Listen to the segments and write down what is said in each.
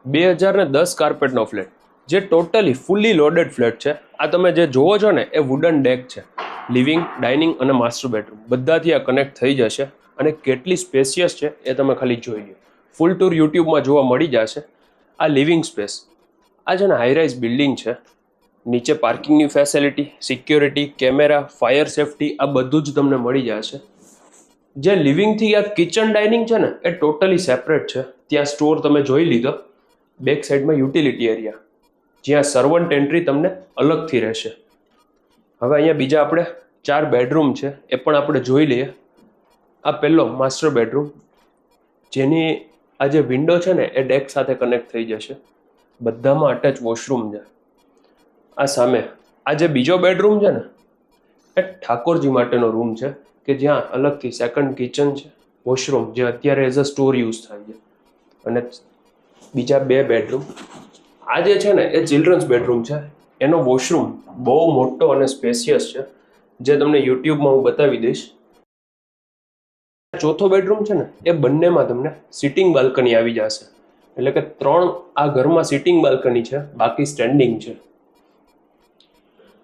2010 કાર્પેટનો flat, જે totally ફૂલી loaded flat છે. આ તમે જે જોવો છો ને એ વુડન ડેક છે. લિવિંગ, ડાઇનિંગ અને માસ્ટર બેડરૂમ બધાથી આ કનેક્ટ થઈ જશે. અને કેટલી સ્પેશિયસ છે એ તમે ખાલી જોઈ લો. ફૂલ ટૂર યુટ્યુબમાં જોવા મળી જશે. આ લિવિંગ સ્પેસ, આ છે ને હાઈરાઇઝ બિલ્ડિંગ છે. નીચે પાર્કિંગની facility, security, camera, fire safety આ બધું જ તમને મળી જશે. જે લિવિંગથી આ કિચન ડાઇનિંગ છે ને એ ટોટલી સેપરેટ છે. ત્યાં સ્ટોર તમે જોઈ લીધો. બેક સાઈડમાં યુટિલિટી એરિયા, જ્યાં સર્વન્ટ એન્ટ્રી તમને અલગથી રહેશે. હવે અહીંયા બીજા આપણે 4 બેડરૂમ છે એ પણ આપણે જોઈ લઈએ. આ પહેલો માસ્ટર બેડરૂમ, જેની આ જે વિન્ડો છે ને એ ડેક સાથે કનેક્ટ થઈ જશે. બધામાં અટેચ વોશરૂમ છે. આ સામે આ જે બીજો બેડરૂમ છે ને એ ઠાકોરજી માટેનો રૂમ છે, કે જ્યાં અલગથી સેકન્ડ કિચન છે, વોશરૂમ જે અત્યારે એઝ અ સ્ટોર યુઝ થાય છે. અને બીજા 2 બેડરૂમ, આ જે છે ને એ ચિલ્ડ્રન્સ બેડરૂમ છે. એનો વોશરૂમ બહુ મોટો અને સ્પેશિયસ છે, જે તમને યુટ્યુબમાં હું બતાવી દઈશ. ચોથો બેડરૂમ છે ને એ બંનેમાં તમને સિટિંગ બાલ્કની આવી જશે. એટલે કે 3 આ ઘરમાં સિટિંગ બાલ્કની છે, બાકી સ્ટેન્ડિંગ છે.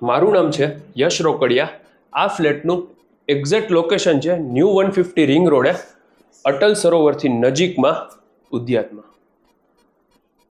મારું નામ છે યશ રોકડિયા. આ ફ્લેટનું એક્ઝેક્ટ લોકેશન છે ન્યૂ 150 રિંગ રોડે, અટલ સરોવરથી નજીકમાં, ઉદ્યાનમાં.